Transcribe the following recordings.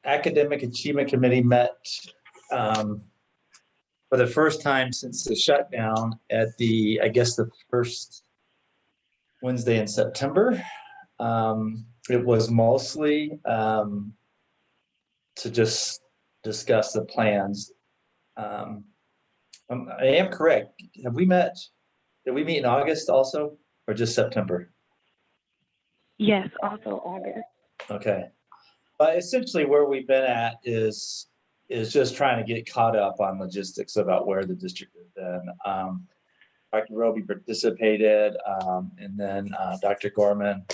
Academic Achievement Committee met for the first time since the shutdown at the, I guess, the first Wednesday in September. It was mostly to just discuss the plans. I am correct. Have we met? Did we meet in August also, or just September? Yes, also August. Okay. But essentially where we've been at is just trying to get caught up on logistics about where the district has been. Dr. Roby participated, and then Dr. Gorman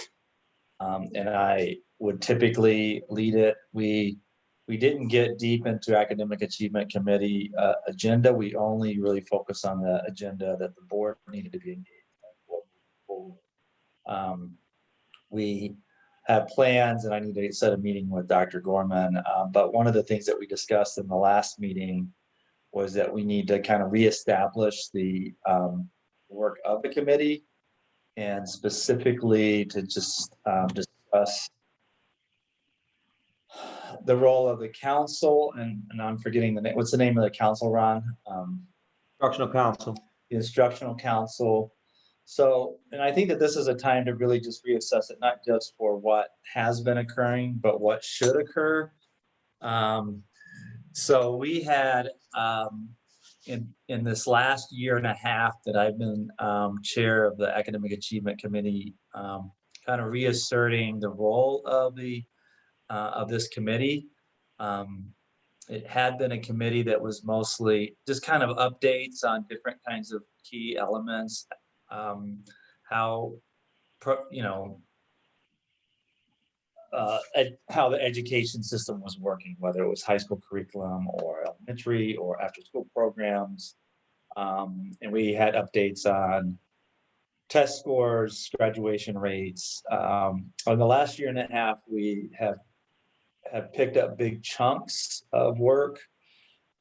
and I would typically lead it. We didn't get deep into Academic Achievement Committee agenda. We only really focused on the agenda that the board needed to be engaged in. We have plans, and I need to set a meeting with Dr. Gorman. But one of the things that we discussed in the last meeting was that we need to kind of reestablish the work of the committee, and specifically to just discuss the role of the council. And I'm forgetting the name. What's the name of the council, Ron? Instructional council. The instructional council. So, and I think that this is a time to really just reassess it, not just for what has been occurring, but what should occur. So we had in this last year and a half that I've been chair of the Academic Achievement Committee, kind of reasserting the role of this committee. It had been a committee that was mostly just kind of updates on different kinds of key elements, how the education system was working, whether it was high school curriculum or elementary or after school programs. And we had updates on test scores, graduation rates. On the last year and a half, we have picked up big chunks of work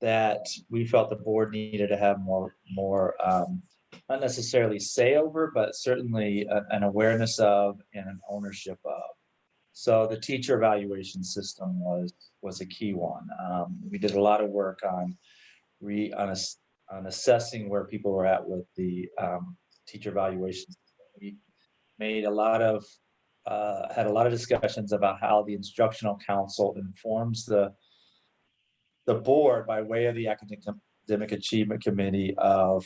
that we felt the board needed to have more not necessarily say over, but certainly an awareness of and an ownership of. So the teacher evaluation system was a key one. We did a lot of work on assessing where people were at with the teacher evaluation system. We made had a lot of discussions about how the instructional council informs the board by way of the Academic Achievement Committee of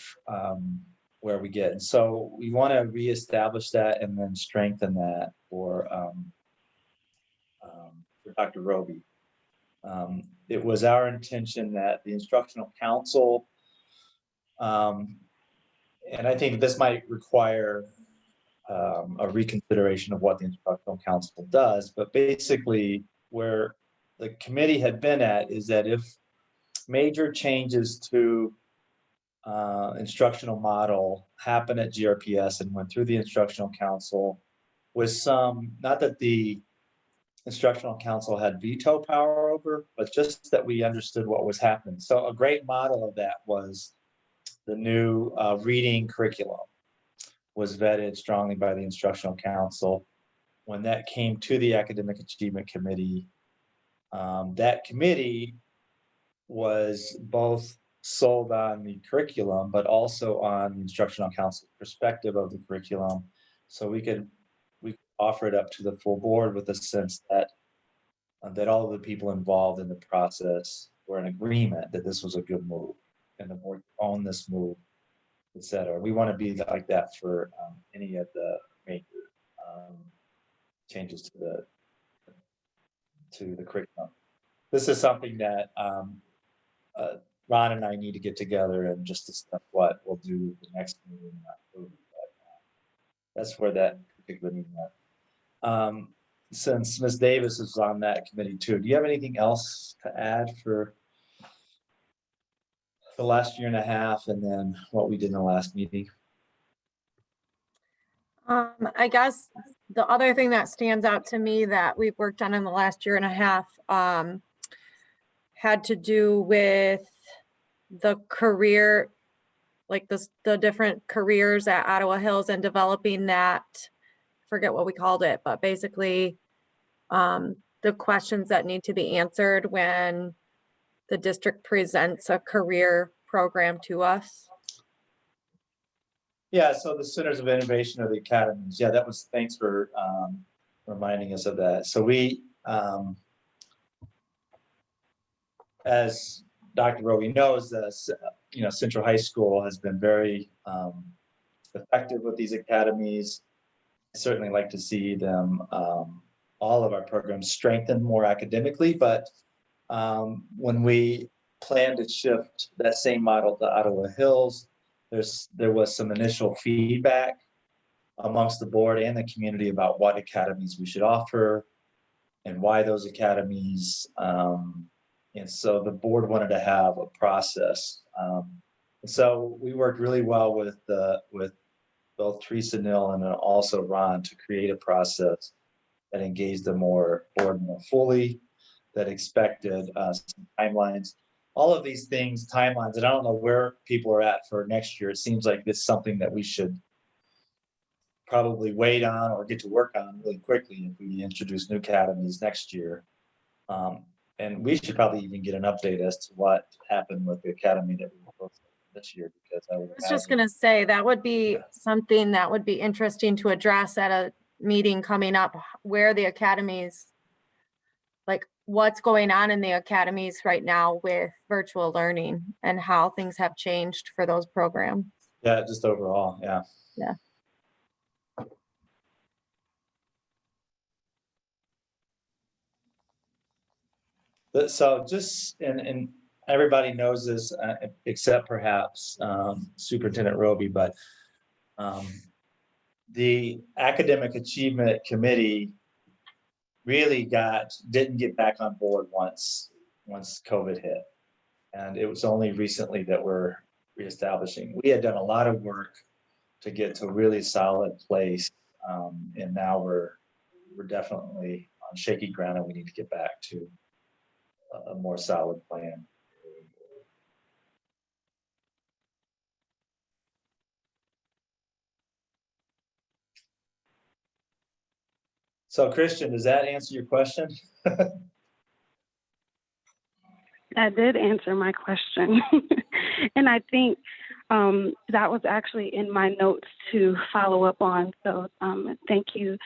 where we get. And so we want to reestablish that and then strengthen that for Dr. Roby. It was our intention that the instructional council, and I think this might require a reconsideration of what the instructional council does, but basically where the committee had been at is that if major changes to instructional model happen at GRPS and went through the instructional council with not that the instructional council had veto power over, but just that we understood what was happening. So a great model of that was the new reading curriculum was vetted strongly by the instructional council. When that came to the Academic Achievement Committee, that committee was both sold on the curriculum, but also on the instructional council perspective of the curriculum. So we could offer it up to the full board with a sense that all of the people involved in the process were in agreement that this was a good move and the board owned this move, et cetera. We want to be like that for any of the major changes to the curriculum. This is something that Ron and I need to get together and just discuss what we'll do the next meeting in October. But that's where that particular meeting at. Since Ms. Davis is on that committee too, do you have anything else to add for the last year and a half and then what we did in the last meeting? I guess the other thing that stands out to me that we've worked on in the last year and a half had to do with the career, like the different careers at Ottawa Hills and developing that, forget what we called it, but basically the questions that need to be answered when the district presents a career program to us? Yeah, so the Centers of Innovation or the academies, yeah, thanks for reminding us of that. So we, as Dr. Roby knows, Central High School has been very effective with these academies. I certainly like to see them, all of our programs strengthened more academically, but when we plan to shift that same model to Ottawa Hills, there was some initial feedback amongst the board and the community about what academies we should offer and why those academies. And so the board wanted to have a process. And so we worked really well with both Teresa Neal and also Ron to create a process that engaged the board more fully, that expected some timelines. All of these things, timelines, and I don't know where people are at for next year. It seems like it's something that we should probably wait on or get to work on really quickly if we introduce new academies next year. And we should probably even get an update as to what happened with the academy that we were this year, because I was just going to say that would be something that would be interesting to address at a meeting coming up, where the academies, like what's going on in the academies right now with virtual learning and how things have changed for those programs. Yeah, just overall, yeah. Yeah. So just, and everybody knows this, except perhaps Superintendent Roby, but the Academic Achievement Committee really didn't get back on board once COVID hit. And it was only recently that we're reestablishing. We had done a lot of work to get to a really solid place. And now we're definitely on shaky ground, and we need to get back to a more solid plan. So Christian, does that answer your question? That did answer my question. And I think that was actually in my notes to follow up on. So thank you,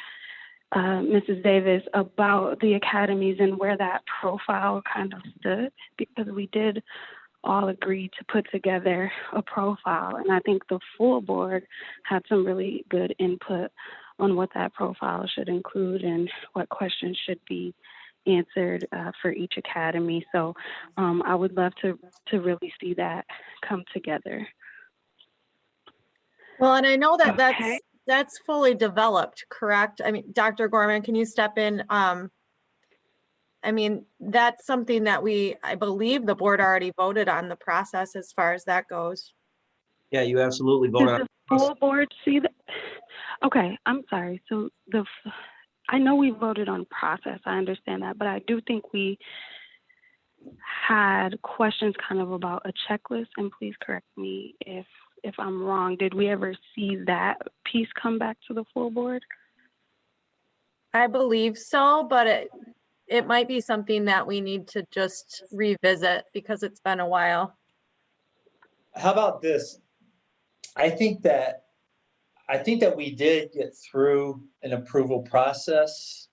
Mrs. Davis, about the academies and where that profile kind of stood, because we did all agree to put together a profile. And I think the full board had some really good input on what that profile should include and what questions should be answered for each academy. So I would love to really see that come together. Well, and I know that Okay. that's fully developed, correct? I mean, Dr. Gorman, can you step in? I mean, that's something that I believe the board already voted on the process as far as that goes. Yeah, you absolutely voted Does on. the full board see that? Okay, I'm sorry. So I know we voted on process. I understand that, but I do think we had questions kind of about a checklist, and please correct me if I'm wrong. Did we ever see that piece come back to the full board? I believe so, but it might be something that we need to just revisit because it's been a while. How about this? I think that we did get through an approval process.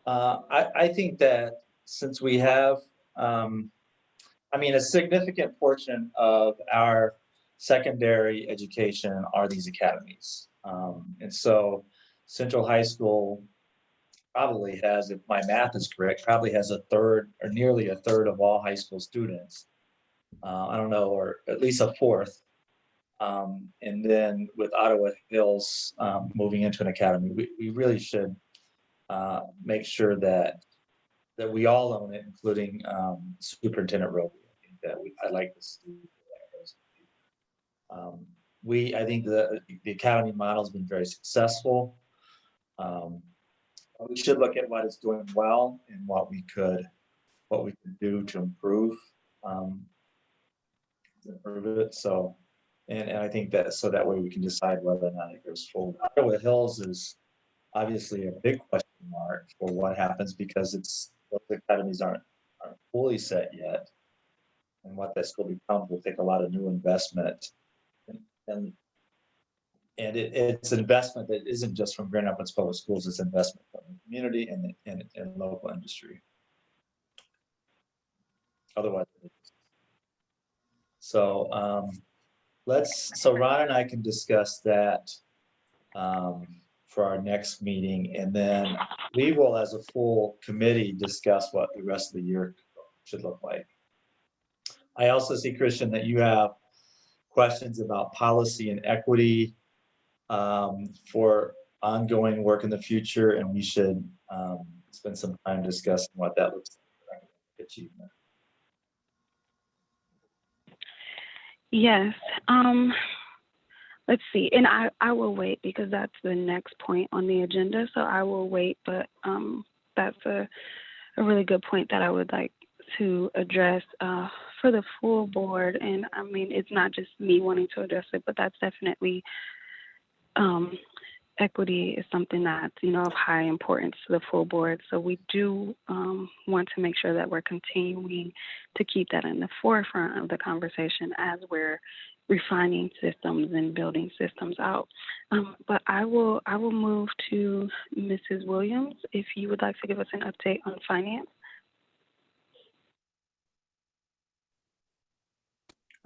I think that since we have, a significant portion of our secondary education are these academies. And so Central High School probably has, if my math is correct, probably has a third or nearly a third of all high school students. I don't know, or at least a fourth. And then with Ottawa Hills moving into an academy, we really should make sure that we all own it, including Superintendent Roby. I think that I'd like to see that. I think the academy model has been very successful. We should look at what is doing well and what we could do to improve it. So, and I think that that way we can decide whether or not it goes forward. Ottawa Hills is obviously a big question mark for what happens because those academies aren't fully set yet. And what that school becomes will take a lot of new investment. And it's an investment that isn't just from Grand Rapids Public Schools, it's investment from the community and local industry. Otherwise, so so Ron and I can discuss that for our next meeting, and then we will, as a full committee, discuss what the rest of the year should look like. I also see, Christian, that you have questions about policy and equity for ongoing work in the future, and we should spend some time discussing what that looks like for achievement. Yes. Let's see. And I will wait because that's the next point on the agenda. So I will wait, but that's a really good point that I would like to address for the full board. And I mean, it's not just me wanting to address it, but that's definitely equity is something that's, of high importance to the full board. So we do want to make sure that we're continuing to keep that in the forefront of the conversation as we're refining systems and building systems out. But I will move to Mrs. Williams if you would like to give us an update on finance.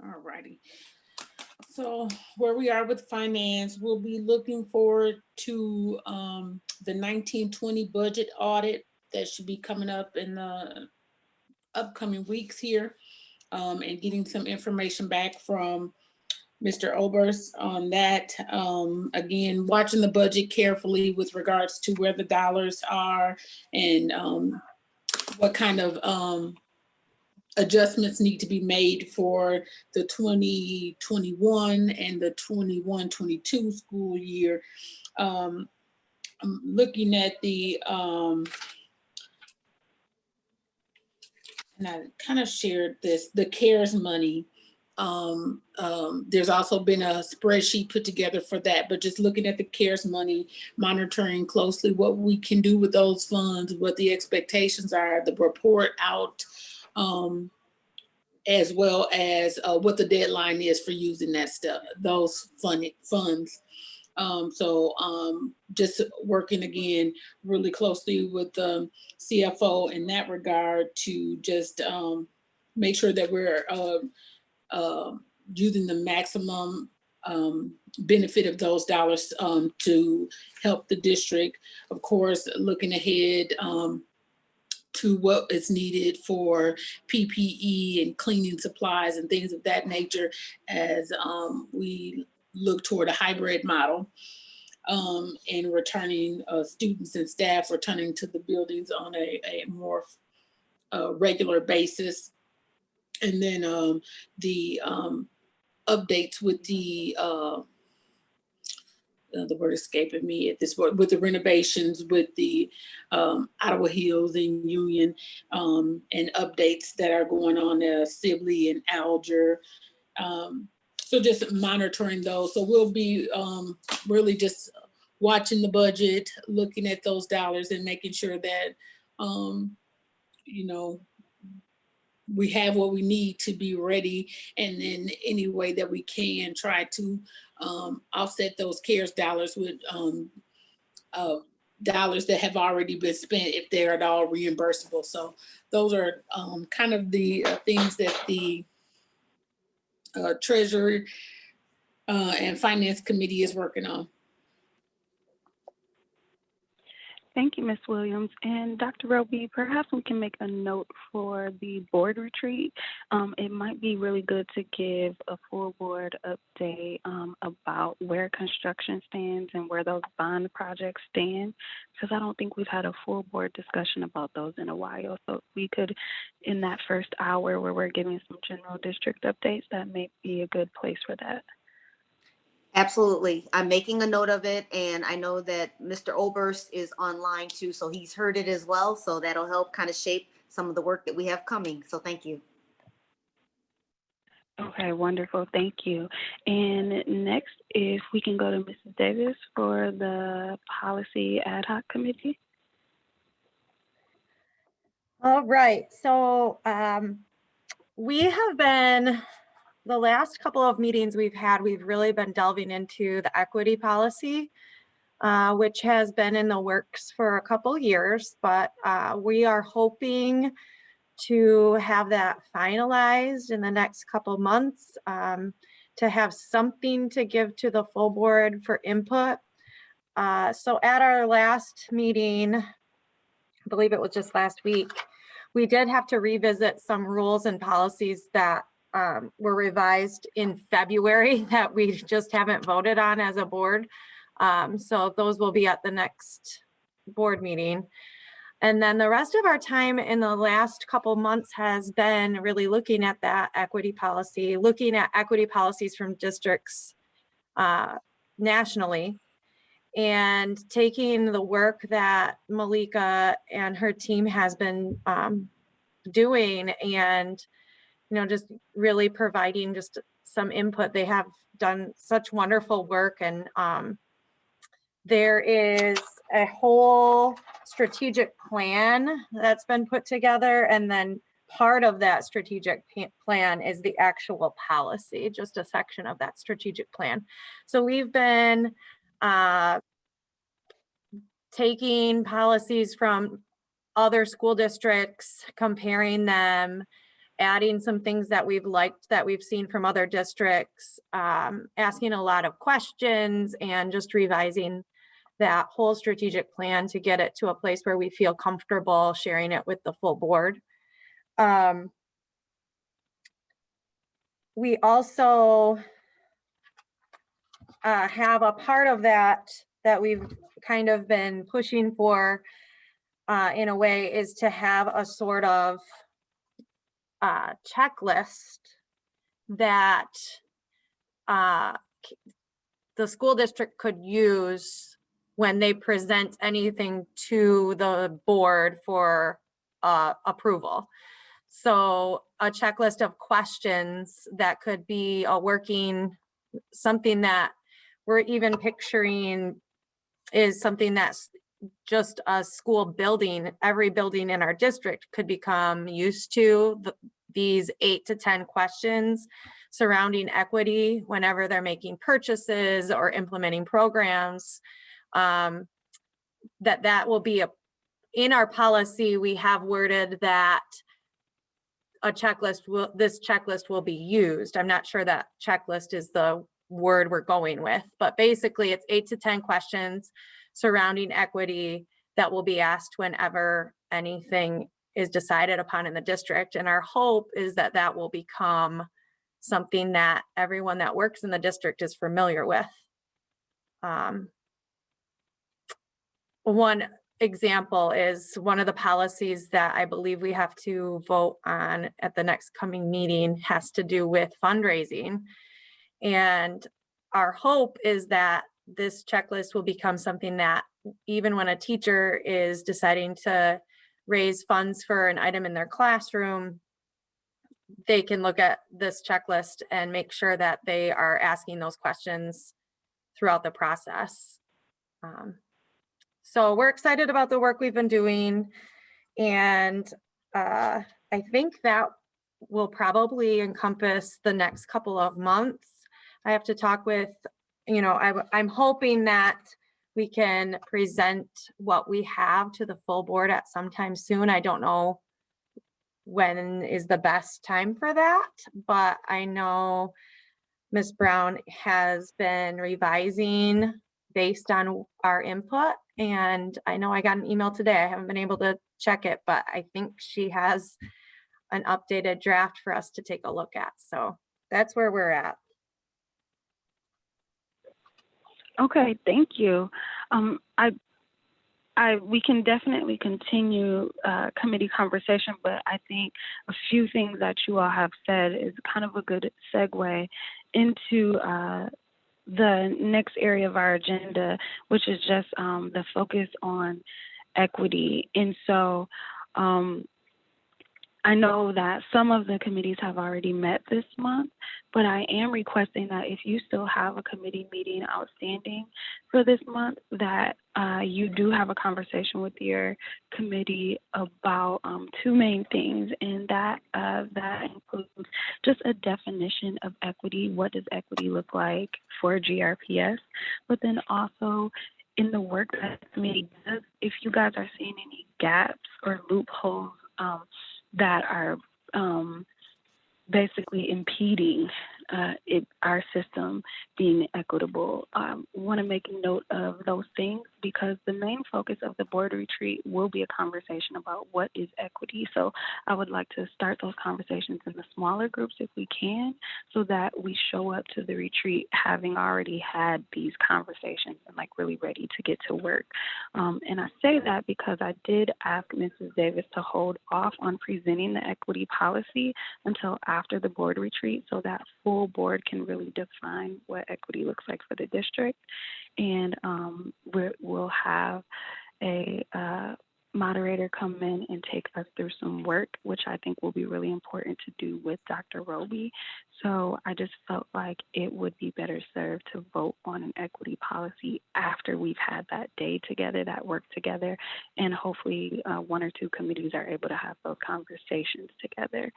All righty. So where we are with finance, we'll be looking forward to the 1920 budget audit that should be coming up in the upcoming weeks here, and getting some information back from Mr. Oberst on that. Again, watching the budget carefully with regards to where the dollars are and what kind of adjustments need to be made for the 2021 and the 21-22 school year. I'm looking at the, and I kind of shared this, the CARES money. There's also been a spreadsheet put together for that, but just looking at the CARES money, monitoring closely what we can do with those funds, what the expectations are, the report out, as well as what the deadline is for using that stuff, those funds. Just working again really closely with the CFO in that regard to just make sure that we're using the maximum benefit of those dollars to help the district. Of course, looking ahead to what is needed for PPE and cleaning supplies and things of that nature as we look toward a hybrid model, and returning students and staff returning to the buildings on a more regular basis. And then the updates with the word escaping me at this point, with the renovations, with the Ottawa Hills and Union, and updates that are going on at Sibley and Alger. So just monitoring those. So we'll be really just watching the budget, looking at those dollars and making sure that, we have what we need to be ready, and then any way that we can try to offset those CARES dollars with dollars that have already been spent if they're at all reimbursable. So those are kind of the things that the Treasury and Finance Committee is working on. Thank you, Ms. Williams. And Dr. Roby, perhaps we can make a note for the board retreat. It might be really good to give a full board update about where construction stands and where those bond projects stand, because I don't think we've had a full board discussion about those in a while. So we could, in that first hour where we're giving some general district updates, that may be a good place for that. Absolutely. I'm making a note of it, and I know that Mr. Oberst is online too, so he's heard it as well. So that'll help kind of shape some of the work that we have coming. So thank you. Okay, wonderful. Thank you. And next, if we can go to Mrs. Davis for the Policy Ad Hoc Committee. All right, so we have been, the last couple of meetings we've had, we've really been delving into the equity policy, which has been in the works for a couple years, but we are hoping to have that finalized in the next couple months, to have something to give to the full board for input. So at our last meeting, I believe it was just last week, we did have to revisit some rules and policies that were revised in February that we just haven't voted on as a board. So those will be at the next board meeting. And then the rest of our time in the last couple months has been really looking at that equity policy, looking at equity policies from districts nationally, and taking the work that Malika and her team has been doing, and just really providing just some input. They have done such wonderful work, and there is a whole strategic plan that's been put together, and then part of that strategic plan is the actual policy, just a section of that strategic plan. So we've been taking policies from other school districts, comparing them, adding some things that we've liked that we've seen from other districts, asking a lot of questions, and just revising that whole strategic plan to get it to a place where we feel comfortable sharing it with the full board. We also have a part of that we've kind of been pushing for in a way, is to have a sort of checklist that the school district could use when they present anything to the board for approval. So a checklist of questions that could be a working, something that we're even picturing is something that's just a school building. Every building in our district could become used to these 8 to 10 questions surrounding equity whenever they're making purchases or implementing programs. That will be in our policy. We have worded that this checklist will be used. I'm not sure that checklist is the word we're going with, but basically it's 8 to 10 questions surrounding equity that will be asked whenever anything is decided upon in the district. And our hope is that that will become something that everyone that works in the district is familiar with. One example is one of the policies that I believe we have to vote on at the next coming meeting has to do with fundraising. And our hope is that this checklist will become something that even when a teacher is deciding to raise funds for an item in their classroom, they can look at this checklist and make sure that they are asking those questions throughout the process. So we're excited about the work we've been doing, and I think that will probably encompass the next couple of months. I have to talk with, I'm hoping that we can present what we have to the full board at some time soon. I don't know when is the best time for that, but I know Ms. Brown has been revising based on our input. And I know I got an email today. I haven't been able to check it, but I think she has an updated draft for us to take a look at. So that's where we're at. Okay, thank you. We can definitely continue committee conversation, but I think a few things that you all have said is kind of a good segue into the next area of our agenda, which is just the focus on equity. And so I know that some of the committees have already met this month, but I am requesting that if you still have a committee meeting outstanding for this month, that you do have a conversation with your committee about two main things, and that includes just a definition of equity. What does equity look like for GRPS? But then also in the work that the committee does, if you guys are seeing any gaps or loopholes that are basically impeding our system being equitable. Want to make a note of those things because the main focus of the board retreat will be a conversation about what is equity. So I would like to start those conversations in the smaller groups if we can, so that we show up to the retreat having already had these conversations and like really ready to get to work. And I say that because I did ask Mrs. Davis to hold off on presenting the equity policy until after the board retreat, so that full board can really define what equity looks like for the district. And we'll have a moderator come in and take us through some work, which I think will be really important to do with Dr. Roby. So I just felt like it would be better served to vote on an equity policy after we've had that day together, that work together, and hopefully one or two committees are able to have those conversations together.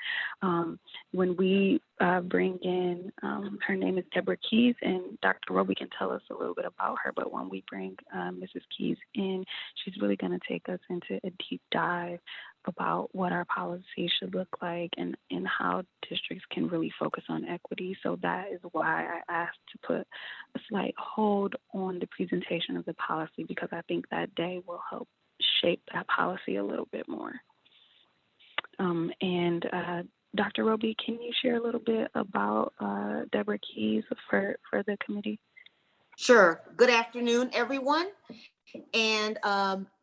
When we bring in, her name is Deborah Keys, and Dr. Roby can tell us a little bit about her, but when we bring Mrs. Keys in, she's really going to take us into a deep dive about what our policy should look like and how districts can really focus on equity. So that is why I asked to put a slight hold on the presentation of the policy, because I think that day will help shape that policy a little bit more. Dr. Roby, can you share a little bit about Deborah Keys for the committee? Sure. Good afternoon, everyone. And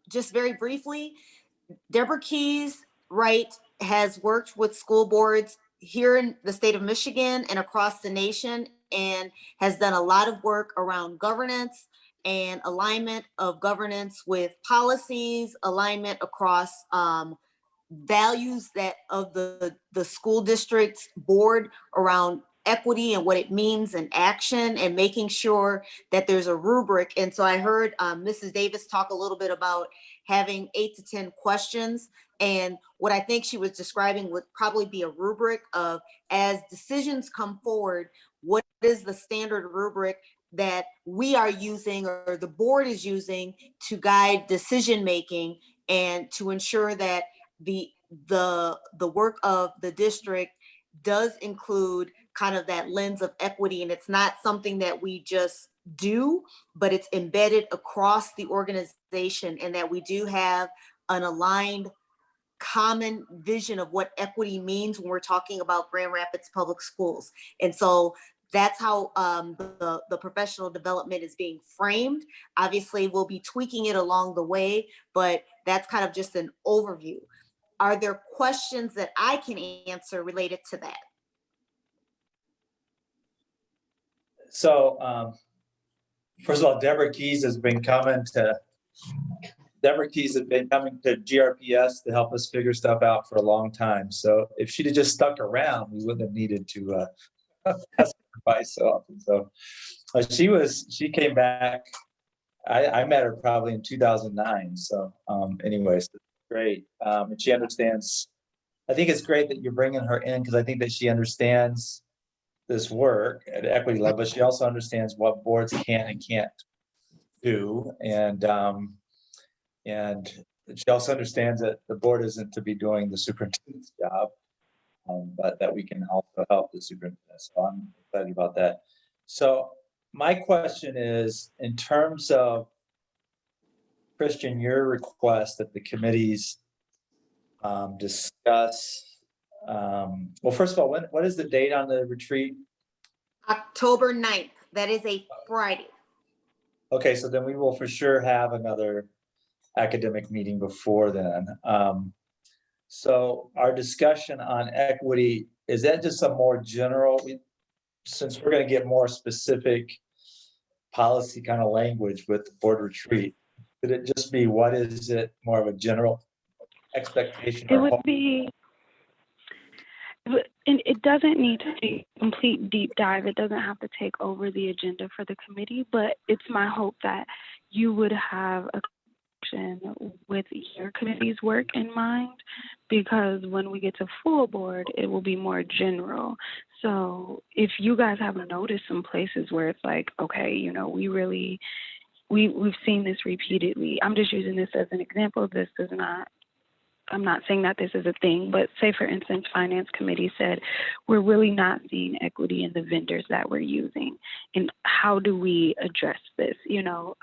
just very briefly, Deborah Keys, right, has worked with school boards here in the state of Michigan and across the nation, and has done a lot of work around governance and alignment of governance with policies, alignment across values that of the school district's board around equity and what it means in action, and making sure that there's a rubric. And so I heard Mrs. Davis talk a little bit about having 8 to 10 questions. And what I think she was describing would probably be a rubric of, as decisions come forward, what is the standard rubric that we are using or the board is using to guide decision-making and to ensure that the work of the district does include kind of that lens of equity. And it's not something that we just do, but it's embedded across the organization, and that we do have an aligned common vision of what equity means when we're talking about Grand Rapids Public Schools. And so that's how the professional development is being framed. Obviously, we'll be tweaking it along the way, but that's kind of just an overview. Are there questions that I can answer related to that? So first of all, Deborah Keys has been coming to GRPS to help us figure stuff out for a long time. So if she'd have just stuck around, we wouldn't have needed to ask advice so often. So she came back. I met her probably in 2009. So anyways, great. And she understands. I think it's great that you're bringing her in, because I think that she understands this work at equity level, but she also understands what boards can and can't do. And she also understands that the board isn't to be doing the superintendent's job, but that we can also help the superintendent. So I'm excited about that. So my question is, in terms of, Christian, your request that the committees discuss, well, first of all, what is the date on the retreat? October 9th. That is a Friday. Okay, so then we will for sure have another academic meeting before then. So our discussion on equity, is that just a more general, since we're going to get more specific policy kind of language with the board retreat, could it just be, what is it, more of a general expectation? It would be And it doesn't need to be a complete deep dive. It doesn't have to take over the agenda for the committee, but it's my hope that you would have a connection with your committee's work in mind, because when we get to full board, it will be more general. So if you guys have noticed some places where it's like, okay, you know, we've seen this repeatedly. I'm just using this as an example. I'm not saying that this is a thing, but say for instance, Finance Committee said, we're really not seeing equity in the vendors that we're using. And how do we address this? You know,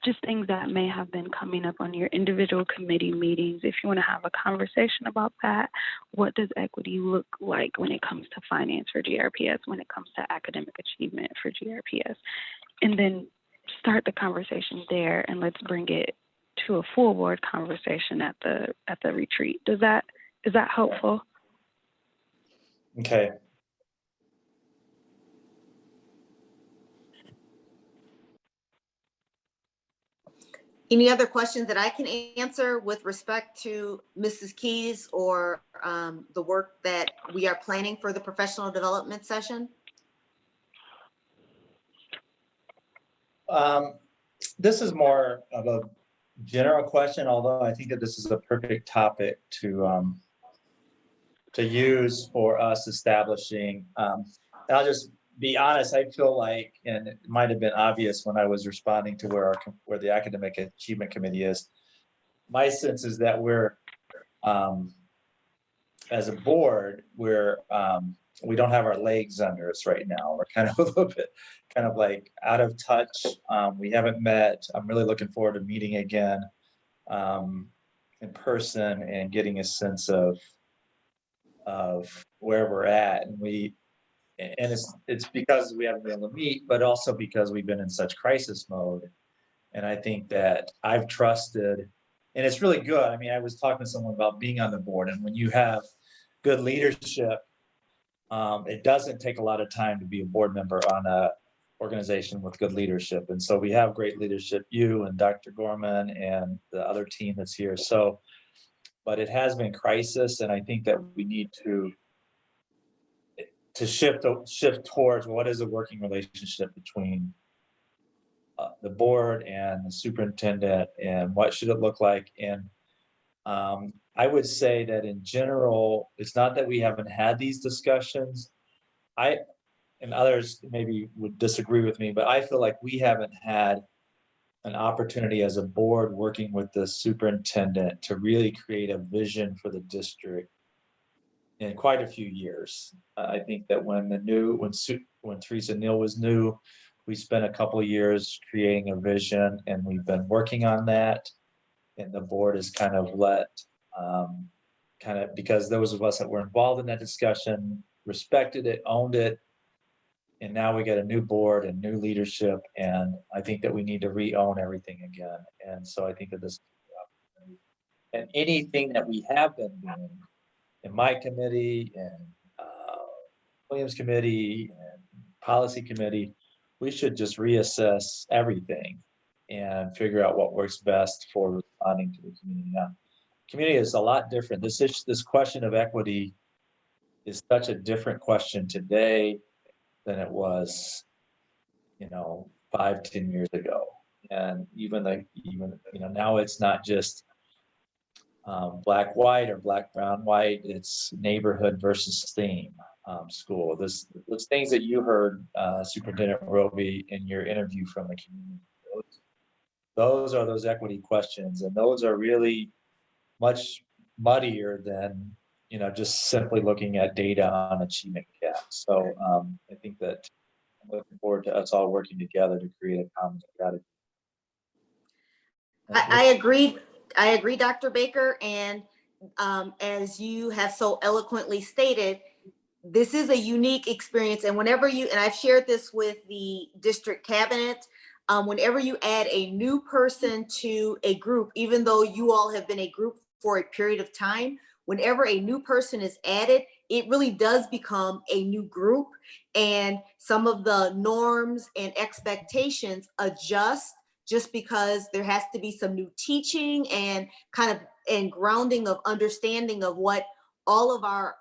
just things that may have been coming up on your individual committee meetings. If you want to have a conversation about that, what does equity look like when it comes to finance for GRPS, when it comes to academic achievement for GRPS? And then start the conversation there, and let's bring it to a full board conversation at the retreat. Is that helpful? Okay. Any other questions that I can answer with respect to Mrs. Keys or the work that we are planning for the professional development session? This is more of a general question, although I think that this is a perfect topic to use for us establishing. And I'll just be honest, I feel like, and it might have been obvious when I was responding to where the Academic Achievement Committee is. My sense is that we're, as a board, we don't have our legs under us right now. We're kind of a little bit kind of like out of touch. We haven't met. I'm really looking forward to meeting again in person and getting a sense of where we're at. And it's because we haven't been able to meet, but also because we've been in such crisis mode. And I think that I've trusted, and it's really good. I mean, I was talking to someone about being on the board, and when you have good leadership, it doesn't take a lot of time to be a board member on a organization with good leadership. And so we have great leadership, you and Dr. Gorman and the other team that's here. So, but it has been crisis, and I think that we need to shift towards what is a working relationship between the board and the superintendent, and what should it look like. And I would say that in general, it's not that we haven't had these discussions. And others maybe would disagree with me, but I feel like we haven't had an opportunity as a board working with the superintendent to really create a vision for the district in quite a few years. I think that when Teresa Neal was new, we spent a couple of years creating a vision, and we've been working on that. And the board has kind of because those of us that were involved in that discussion respected it, owned it. And now we got a new board and new leadership. And I think that we need to re-own everything again. And so I think that this, and anything that we have been doing in my committee and Williams committee and policy committee, we should just reassess everything and figure out what works best for responding to the community. Now, community is a lot different. This question of equity is such a different question today than it was, 5-10 years ago. And even now it's not just black, white, or black, brown, white. It's neighborhood versus theme school. Those things that you heard, Superintendent Roby, in your interview from the community. Those are those equity questions, and those are really much muddier than just simply looking at data on achievement gaps. So I think that I'm looking forward to us all working together to create a common strategy. I agree, Dr. Baker. And as you have so eloquently stated, this is a unique experience. And and I've shared this with the district cabinet, whenever you add a new person to a group, even though you all have been a group for a period of time, whenever a new person is added, it really does become a new group, and some of the norms and expectations adjust just because there has to be some new teaching and grounding of understanding of what all of our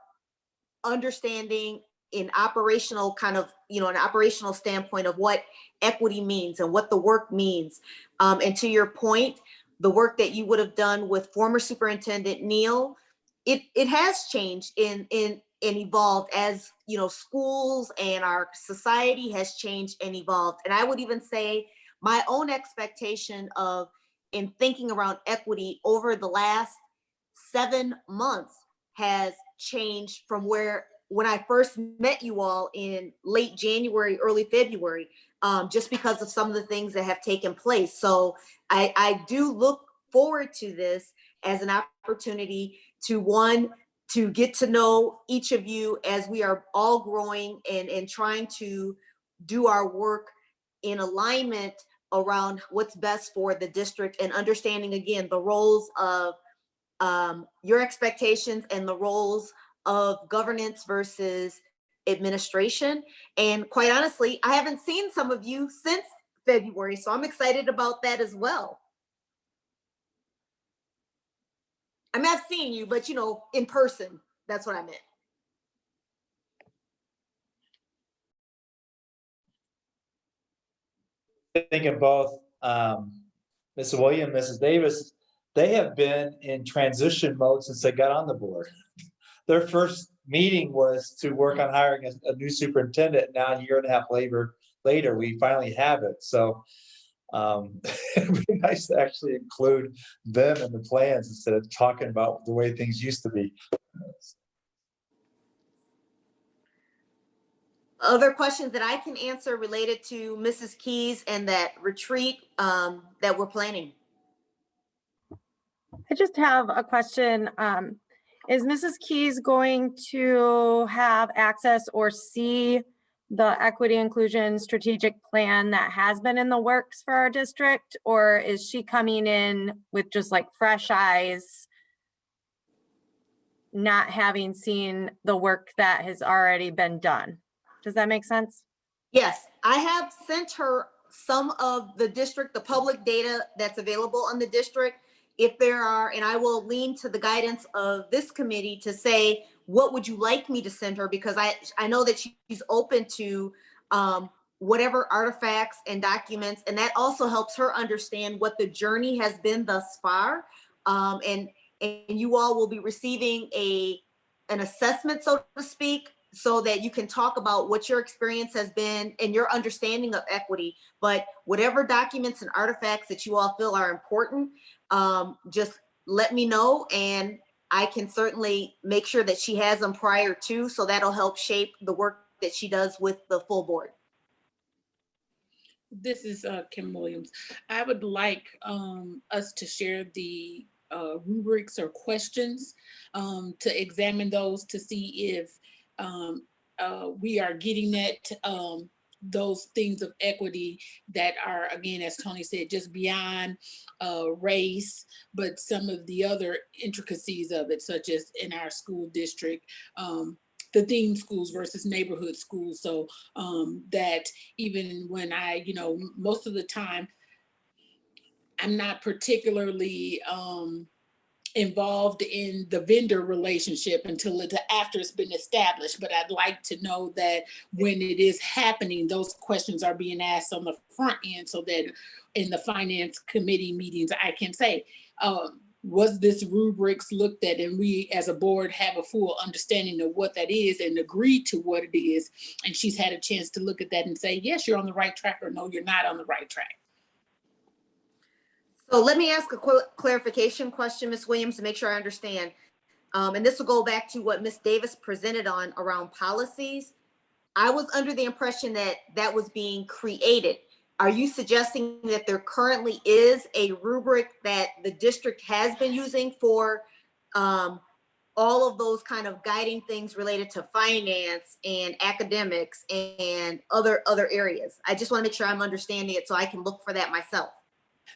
understanding in operational kind of, an operational standpoint of what equity means and what the work means. And to your point, the work that you would have done with former Superintendent Neal, it has changed and evolved as, schools and our society has changed and evolved. And I would even say my own expectation of in thinking around equity over the last 7 months has changed from when I first met you all in late January, early February, just because of some of the things that have taken place. So I do look forward to this as an opportunity to get to know each of you as we are all growing and trying to do our work in alignment around what's best for the district, and understanding again the roles of your expectations and the roles of governance versus administration. And quite honestly, I haven't seen some of you since February, so I'm excited about that as well. I mean, I've seen you, but in person, that's what I meant. Thinking both Mrs. Williams, Mrs. Davis, they have been in transition mode since they got on the board. Their first meeting was to work on hiring a new superintendent. Now, a year and a half later, we finally have it. So it'd be nice to actually include them in the plans instead of talking about the way things used to be. Other questions that I can answer related to Mrs. Keys and that retreat that we're planning? I just have a question. Is Mrs. Keys going to have access or see the equity inclusion strategic plan that has been in the works for our district? Or is she coming in with just like fresh eyes, not having seen the work that has already been done? Does that make sense? Yes, I have sent her some of the public data that's available on the district. If there are, and I will lean to the guidance of this committee to say, what would you like me to send her? Because I know that she's open to whatever artifacts and documents, and that also helps her understand what the journey has been thus far. And you all will be receiving an assessment, so to speak, so that you can talk about what your experience has been and your understanding of equity. But whatever documents and artifacts that you all feel are important, just let me know, and I can certainly make sure that she has them prior to, so that'll help shape the work that she does with the full board. This is Kim Williams. I would like us to share the rubrics or questions to examine those to see if we are getting at those things of equity that are, again, as Tony said, just beyond race, but some of the other intricacies of it, such as in our school district, the theme schools versus neighborhood schools. So that even when most of the time, I'm not particularly involved in the vendor relationship until after it's been established. But I'd like to know that when it is happening, those questions are being asked on the front end, so that in the finance committee meetings, I can say, was this rubrics looked at, and we as a board have a full understanding of what that is and agree to what it is. And she's had a chance to look at that and say, yes, you're on the right track, or no, you're not on the right track. So let me ask a clarification question, Ms. Williams, to make sure I understand. And this will go back to what Ms. Davis presented on around policies. I was under the impression that that was being created. Are you suggesting that there currently is a rubric that the district has been using for all of those kind of guiding things related to finance and academics and other areas? I just want to make sure I'm understanding it so I can look for that myself.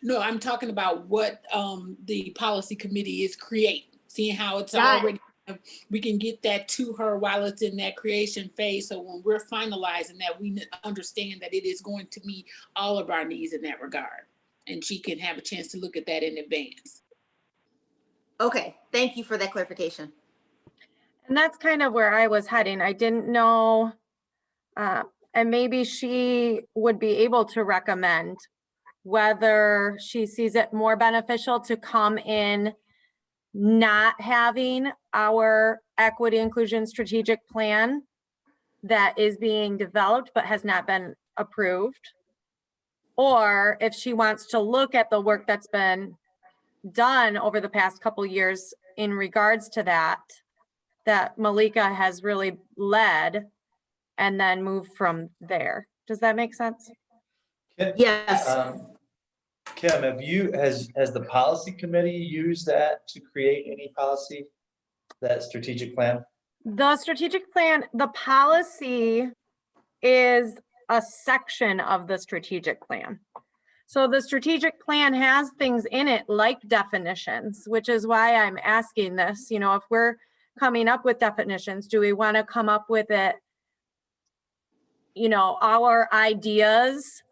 No, I'm talking about what the policy committee is creating, seeing how it's already, we can get that to her while it's in that creation phase. So when we're finalizing that, we understand that it is going to meet all of our needs in that regard. And she can have a chance to look at that in advance. Okay, thank you for that clarification. And that's kind of where I was heading. I didn't know, and maybe she would be able to recommend whether she sees it more beneficial to come in not having our equity inclusion strategic plan that is being developed but has not been approved. Or if she wants to look at the work that's been done over the past couple years in regards to that Malika has really led, and then move from there. Does that make sense? Yes. Kim, has the policy committee used that to create any policy, that strategic plan? The strategic plan, the policy is a section of the strategic plan. So the strategic plan has things in it like definitions, which is why I'm asking this. You know, if we're coming up with definitions, do we want to come up with it, you know, our ideas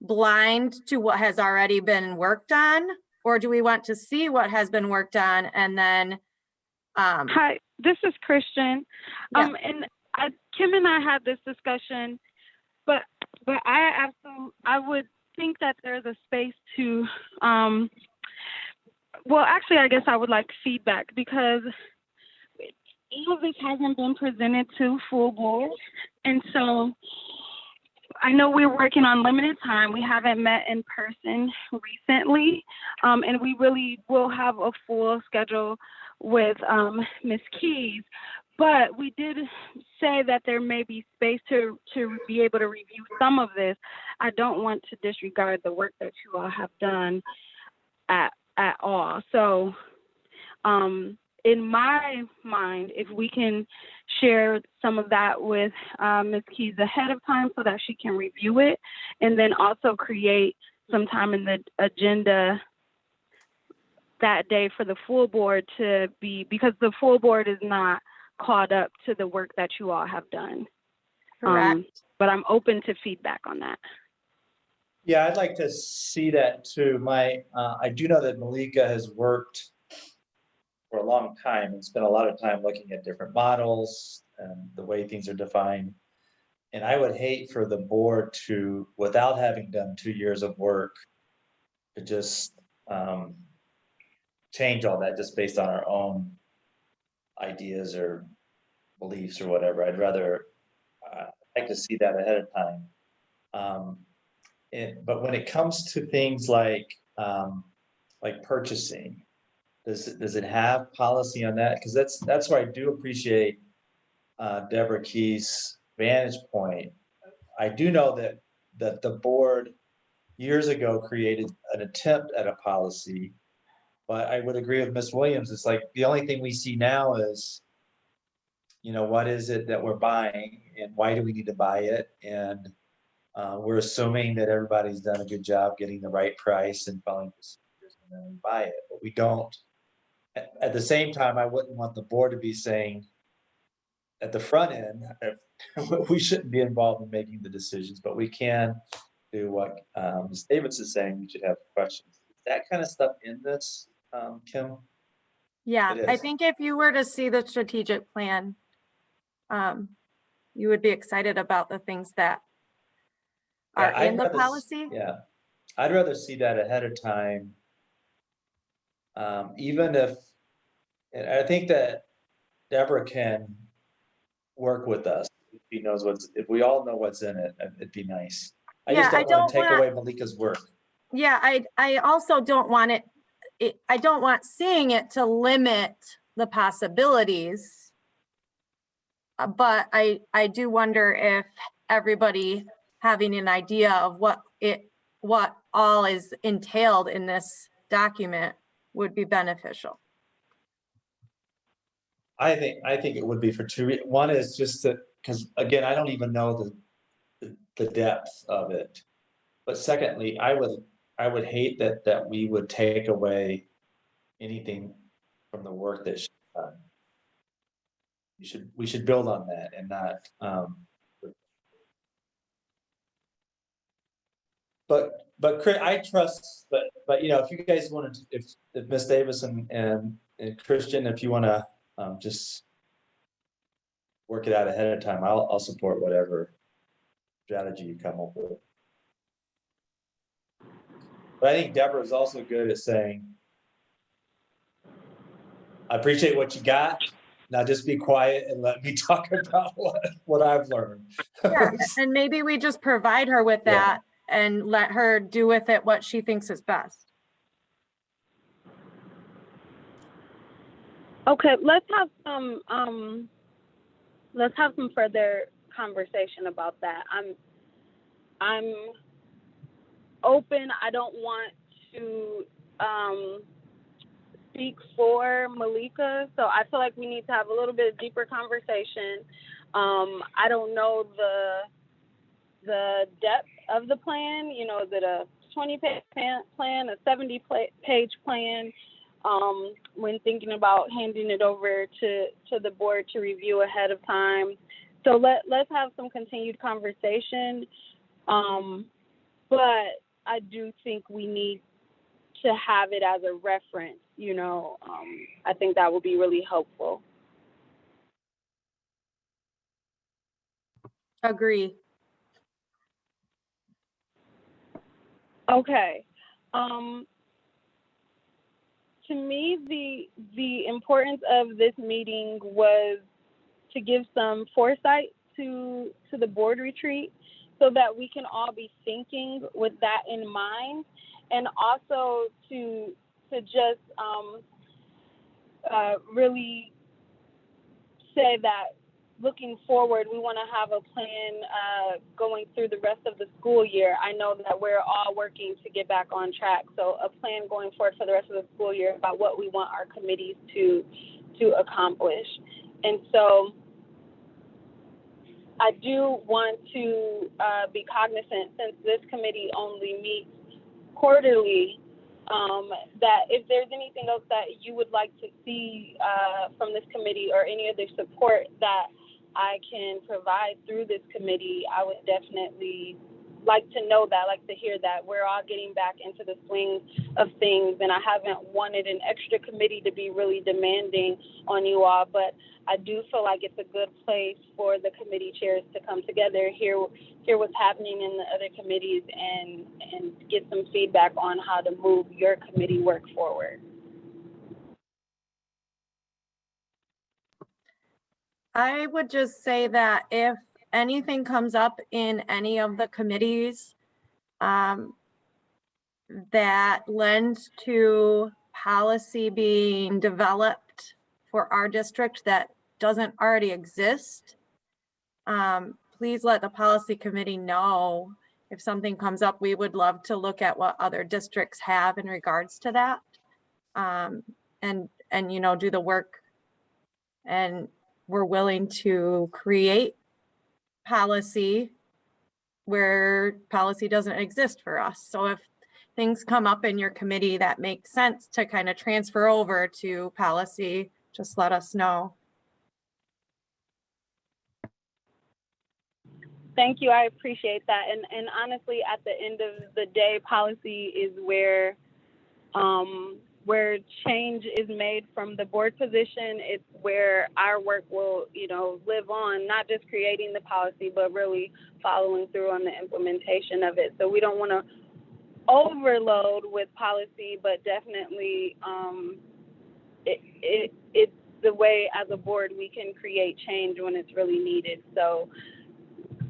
blind to what has already been worked on? Or do we want to see what has been worked on and then Hi, this is Christian. Yeah. Kim and I had this discussion, but I would think that there's a space to, well, actually, I guess I would like feedback, because all of this hasn't been presented to full board. And so I know we're working on limited time. We haven't met in person recently. And we really will have a full schedule with Ms. Keys. But we did say that there may be space to be able to review some of this. I don't want to disregard the work that you all have done at all. So in my mind, if we can share some of that with Ms. Keys ahead of time so that she can review it, and then also create some time in the agenda that day for the full board to be, because the full board is not caught up to the work that you all have done. correct? But I'm open to feedback on that. Yeah, I'd like to see that too. I do know that Malika has worked for a long time and spent a lot of time looking at different models and the way things are defined. And I would hate for the board to, without having done 2 years of work, to just change all that just based on our own ideas or beliefs or whatever. I'd rather like to see that ahead of time. But when it comes to things like purchasing, does it have policy on that? Because that's where I do appreciate Deborah Key's vantage point. I do know that the board years ago created an attempt at a policy, but I would agree with Ms. Williams. It's like the only thing we see now is, you know, what is it that we're buying and why do we need to buy it? And we're assuming that everybody's done a good job getting the right price and following procedures, and then we buy it. But we don't. At the same time, I wouldn't want the board to be saying at the front end, we shouldn't be involved in making the decisions, but we can do what Ms. Davis is saying. We should have questions. Is that kind of stuff in this, Kim? Yeah, It I is. think if you were to see the strategic plan, you would be excited about the things that are Yeah, in the policy. Yeah, I'd rather see that ahead of time. Even if, and I think that Deborah can work with us. If he knows if we all know what's in it, it'd be nice. I just Yeah, I don't want to don't take want- away Malika's work. Yeah, I also don't want I don't want seeing it to limit the possibilities. But I do wonder if everybody having an idea of what all is entailed in this document would be beneficial. I think it would be for two reasons. One is just that, because again, I don't even know the depth of it. But secondly, I would hate that we would take away anything from the work that she's done. We should build on that and not but Chris, I trust, but you know, if you guys want to, if Miss Davis and Christian, if you want to just work it out ahead of time, I'll support whatever strategy you come up with. But I think Deborah is also good at saying, I appreciate what you got. Now just be quiet and let me talk about what I've learned. Yeah, and maybe we just provide her with Yeah. that and let her do with it what she thinks is best. Okay, let's have some further conversation about that. I'm open. I don't want to speak for Malika, so I feel like we need to have a little bit deeper conversation. I don't know the depth of the plan. You know, is it a 20-page plan, a 70-page plan? When thinking about handing it over to the board to review ahead of time. So let's have some continued conversation. But I do think we need to have it as a reference, you know. I think that would be really helpful. Agree. Okay. To me, the importance of this meeting was to give some foresight to the board retreat so that we can all be thinking with that in mind, and also to just really say that looking forward, we want to have a plan going through the rest of the school year. I know that we're all working to get back on track, so a plan going forward for the rest of the school year about what we want our committees to accomplish. And so I do want to be cognizant, since this committee only meets quarterly, that if there's anything else that you would like to see from this committee, or any other support that I can provide through this committee, I would definitely like to know that, like to hear that. We're all getting back into the swing of things, and I haven't wanted an extra committee to be really demanding on you all, but I do feel like it's a good place for the committee chairs to come together, hear what's happening in the other committees, and get some feedback on how to move your committee work forward. I would just say that if anything comes up in any of the committees that lends to policy being developed for our district that doesn't already exist, please let the policy committee know. If something comes up, we would love to look at what other districts have in regards to that, and you know, do the work. And we're willing to create policy where policy doesn't exist for us. So if things come up in your committee that make sense to kind of transfer over to policy, just let us know. Thank you. I appreciate that. And honestly, at the end of the day, policy is where change is made from the board position. It's where our work will, you know, live on, not just creating the policy, but really following through on the implementation of it. So we don't want to overload with policy, but definitely it's the way as a board we can create change when it's really needed. So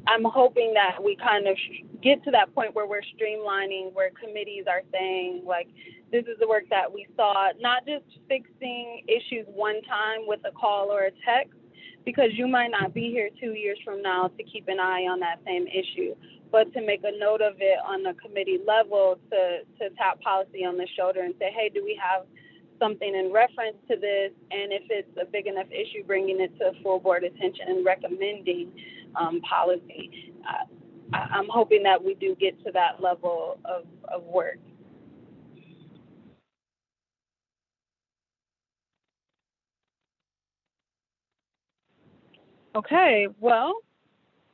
I'm hoping that we kind of get to that point where we're streamlining, where committees are saying, like, this is the work that we saw, not just fixing issues one time with a call or a text, because you might not be here 2 years from now to keep an eye on that same issue, but to make a note of it on the committee level, to tap policy on the shoulder and say, hey, do we have something in reference to this? And if it's a big enough issue, bringing it to full board attention and recommending policy. I'm hoping that we do get to that level of work. Okay, well,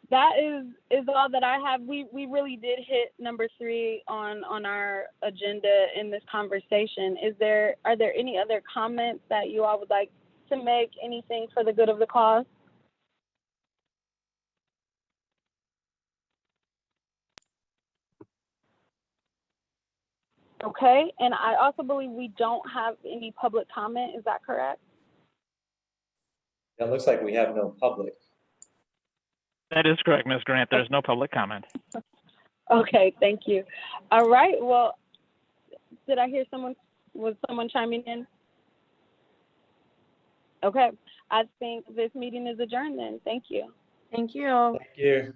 that is all that I have. We really did hit number 3 on our agenda in this conversation. Are there any other comments that you all would like to make? Anything for the good of the cause? Okay, and I also believe we don't have any public comment. Is that correct? It looks like we have no public. That is correct, Ms. Grant. There's no public comment. Okay, thank you. All right, well, did I hear was someone chiming in? Okay, I think this meeting is adjourned then. Thank you. Thank you. Thank you.